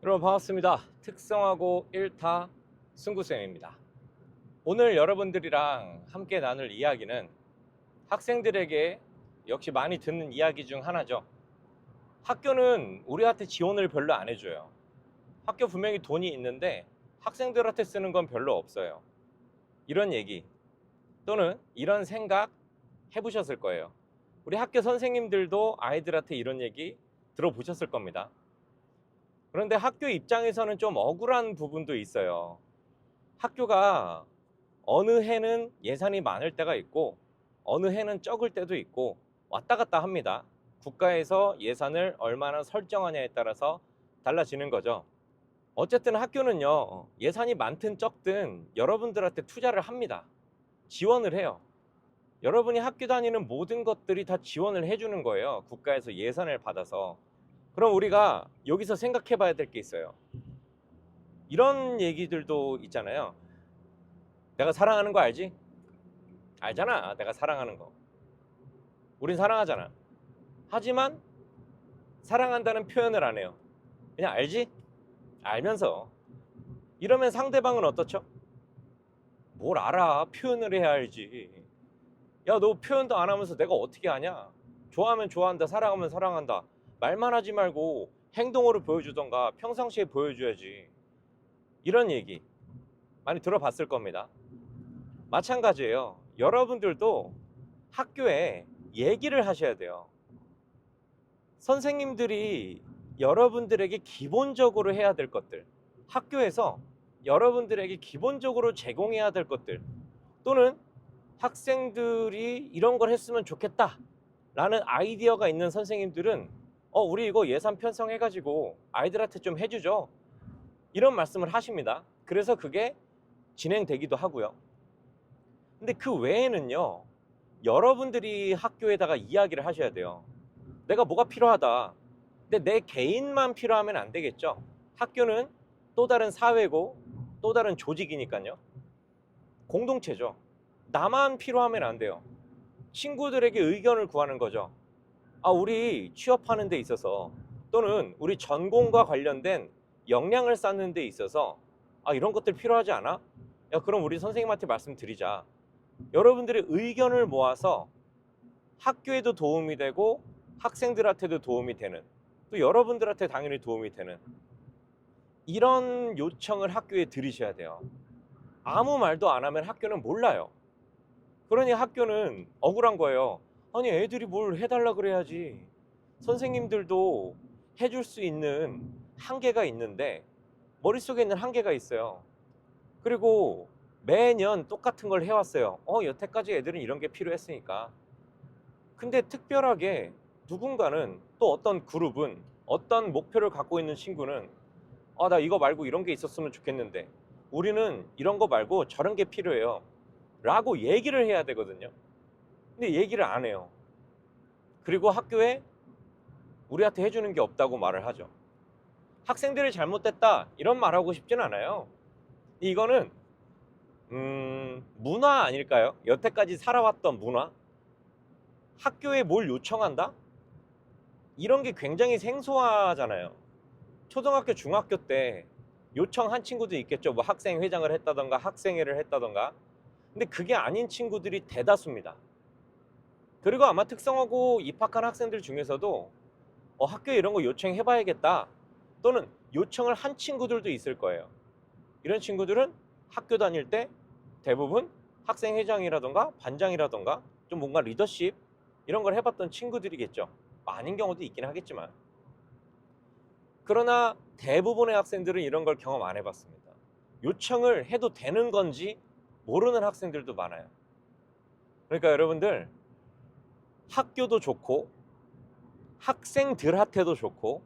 여러분 반갑습니다. 특성화고 1타 승구쌤입니다. 오늘 여러분들이랑 함께 나눌 이야기는 학생들에게 역시 많이 듣는 이야기 중 하나죠. 학교는 우리한테 지원을 별로 안 해줘요. 학교 분명히 돈이 있는데 학생들한테 쓰는 건 별로 없어요. 이런 얘기 또는 이런 생각 해보셨을 거예요. 우리 학교 선생님들도 아이들한테 이런 얘기 들어보셨을 겁니다. 그런데 학교 입장에서는 좀 억울한 부분도 있어요. 학교가 어느 해는 예산이 많을 때가 있고 어느 해는 적을 때도 있고 왔다 갔다 합니다. 국가에서 예산을 얼마나 설정하냐에 따라서 달라지는 거죠. 어쨌든 학교는요, 예산이 많든 적든 여러분들한테 투자를 합니다. 지원을 해요. 여러분이 학교 다니는 모든 것들이 다 지원을 해주는 거예요. 국가에서 예산을 받아서. 그럼 우리가 여기서 생각해 봐야 될 게 있어요. 이런 얘기들도 있잖아요. 내가 사랑하는 거 알지? 알잖아. 내가 사랑하는 거. 우린 사랑하잖아. 하지만 사랑한다는 표현을 안 해요. 그냥 알지? 알면서. 이러면 상대방은 어떻죠? 뭘 알아. 표현을 해야 알지. 야, 너 표현도 안 하면서 내가 어떻게 아냐? 좋아하면 좋아한다, 사랑하면 사랑한다. 말만 하지 말고 행동으로 보여주던가 평상시에 보여줘야지. 이런 얘기 많이 들어봤을 겁니다. 마찬가지예요. 여러분들도 학교에 얘기를 하셔야 돼요. 선생님들이 여러분들에게 기본적으로 해야 될 것들, 학교에서 여러분들에게 기본적으로 제공해야 될 것들, 또는 학생들이 이런 걸 했으면 좋겠다 라는 아이디어가 있는 선생님들은 우리 이거 예산 편성해가지고 아이들한테 좀 해주죠, 이런 말씀을 하십니다. 그래서 그게 진행되기도 하고요. 근데 그 외에는요, 여러분들이 학교에다가 이야기를 하셔야 돼요. 내가 뭐가 필요하다. 근데 내 개인만 필요하면 안 되겠죠. 학교는 또 다른 사회고 또 다른 조직이니까요. 공동체죠. 나만 필요하면 안 돼요. 친구들에게 의견을 구하는 거죠. 우리 취업하는 데 있어서, 또는 우리 전공과 관련된 역량을 쌓는 데 있어서 이런 것들 필요하지 않아? 야, 그럼 우리 선생님한테 말씀드리자. 여러분들의 의견을 모아서 학교에도 도움이 되고 학생들한테도 도움이 되는, 또 여러분들한테 당연히 도움이 되는 이런 요청을 학교에 드리셔야 돼요. 아무 말도 안 하면 학교는 몰라요. 그러니 학교는 억울한 거예요. 아니, 애들이 뭘 해달라 그래야지. 선생님들도 해줄 수 있는 한계가 있는데 머릿속에 있는 한계가 있어요. 그리고 매년 똑같은 걸 해왔어요. 여태까지 애들은 이런 게 필요했으니까. 근데 특별하게 누군가는, 또 어떤 그룹은, 어떤 목표를 갖고 있는 친구는 나 이거 말고 이런 게 있었으면 좋겠는데, 우리는 이런 거 말고 저런 게 필요해요 라고 얘기를 해야 되거든요. 근데 얘기를 안 해요. 그리고 학교에 우리한테 해주는 게 없다고 말을 하죠. 학생들이 잘못됐다 이런 말하고 싶진 않아요. 이거는 문화 아닐까요? 여태까지 살아왔던 문화? 학교에 뭘 요청한다? 이런 게 굉장히 생소하잖아요. 초등학교, 중학교 때 요청한 친구도 있겠죠. 뭐 학생회장을 했다던가 학생회를 했다던가. 근데 그게 아닌 친구들이 대다수입니다. 그리고 아마 특성화고 입학한 학생들 중에서도 학교에 이런 거 요청해 봐야겠다, 또는 요청을 한 친구들도 있을 거예요. 이런 친구들은 학교 다닐 때 대부분 학생회장이라던가 반장이라던가 좀 뭔가 리더십 이런 걸 해봤던 친구들이겠죠. 아닌 경우도 있긴 하겠지만. 그러나 대부분의 학생들은 이런 걸 경험 안 해봤습니다. 요청을 해도 되는 건지 모르는 학생들도 많아요. 그러니까 여러분들, 학교도 좋고 학생들한테도 좋고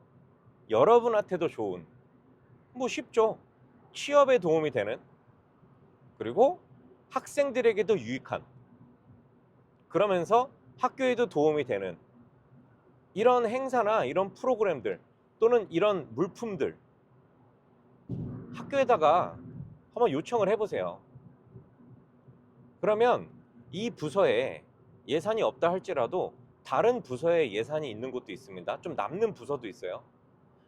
여러분한테도 좋은, 뭐 쉽죠, 취업에 도움이 되는, 그리고 학생들에게도 유익한, 그러면서 학교에도 도움이 되는 이런 행사나 이런 프로그램들, 또는 이런 물품들 학교에다가 한번 요청을 해보세요. 그러면 이 부서에 예산이 없다 할지라도 다른 부서에 예산이 있는 곳도 있습니다. 좀 남는 부서도 있어요.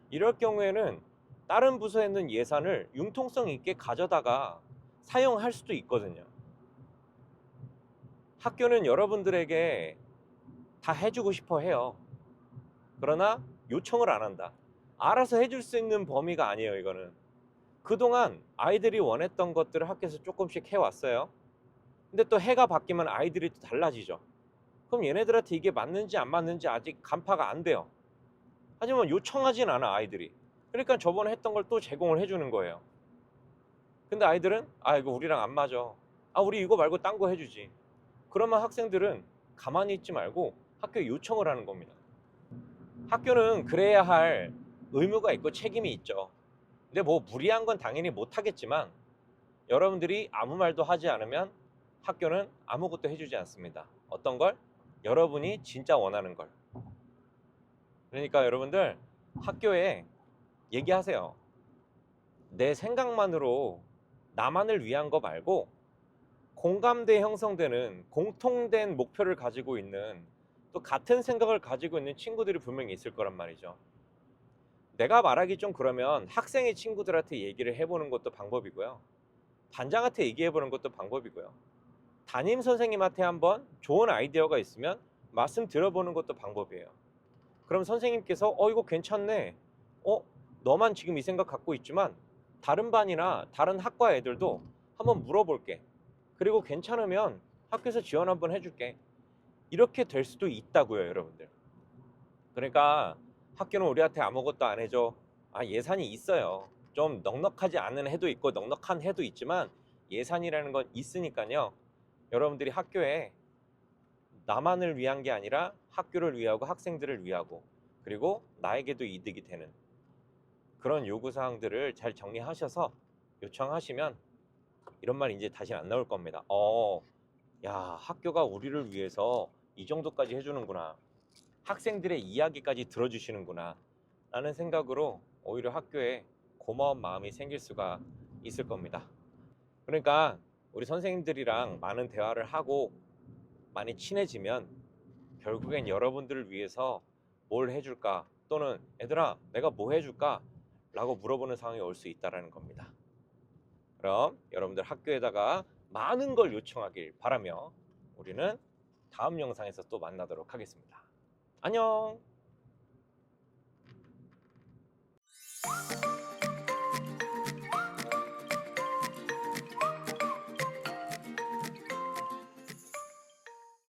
이럴 경우에는 다른 부서에 있는 예산을 융통성 있게 가져다가 사용할 수도 있거든요. 학교는 여러분들에게 다 해주고 싶어 해요. 그러나 요청을 안 한다. 알아서 해줄 수 있는 범위가 아니에요, 이거는. 그동안 아이들이 원했던 것들을 학교에서 조금씩 해왔어요. 근데 또 해가 바뀌면 아이들이 또 달라지죠. 그럼 얘네들한테 이게 맞는지 안 맞는지 아직 간파가 안 돼요. 하지만 요청하진 않아, 아이들이. 그러니까 저번에 했던 걸 또 제공을 해주는 거예요. 근데 아이들은 이거 우리랑 안 맞아. 우리 이거 말고 딴 거 해주지. 그러면 학생들은 가만히 있지 말고 학교에 요청을 하는 겁니다. 학교는 그래야 할 의무가 있고 책임이 있죠. 근데 뭐 무리한 건 당연히 못 하겠지만 여러분들이 아무 말도 하지 않으면 학교는 아무것도 해주지 않습니다. 어떤 걸? 여러분이 진짜 원하는 걸. 그러니까 여러분들 학교에 얘기하세요. 내 생각만으로 나만을 위한 거 말고 공감대 형성되는 공통된 목표를 가지고 있는 또 같은 생각을 가지고 있는 친구들이 분명히 있을 거란 말이죠. 내가 말하기 좀 그러면 학생의 친구들한테 얘기를 해보는 것도 방법이고요. 반장한테 얘기해보는 것도 방법이고요. 담임 선생님한테 한번 좋은 아이디어가 있으면 말씀 들어보는 것도 방법이에요. 그럼 선생님께서 이거 괜찮네. 너만 지금 이 생각 갖고 있지만 다른 반이나 다른 학과 애들도 한번 물어볼게. 그리고 괜찮으면 학교에서 지원 한번 해줄게. 이렇게 될 수도 있다고요, 여러분들. 그러니까 학교는 우리한테 아무것도 안 해줘. 예산이 있어요. 좀 넉넉하지 않은 해도 있고 넉넉한 해도 있지만 예산이라는 건 있으니까요. 여러분들이 학교에 나만을 위한 게 아니라 학교를 위하고 학생들을 위하고 그리고 나에게도 이득이 되는 그런 요구사항들을 잘 정리하셔서 요청하시면 이런 말 이제 다시 안 나올 겁니다. 야, 학교가 우리를 위해서 이 정도까지 해주는구나. 학생들의 이야기까지 들어주시는구나. 라는 생각으로 오히려 학교에 고마운 마음이 생길 수가 있을 겁니다. 그러니까 우리 선생님들이랑 많은 대화를 하고 많이 친해지면 결국엔 여러분들을 위해서 뭘 해줄까 또는 얘들아 내가 뭐 해줄까 라고 물어보는 상황이 올 수 있다는 겁니다. 그럼 여러분들 학교에다가 많은 걸 요청하길 바라며 우리는 다음 영상에서 또 만나도록 하겠습니다. 안녕.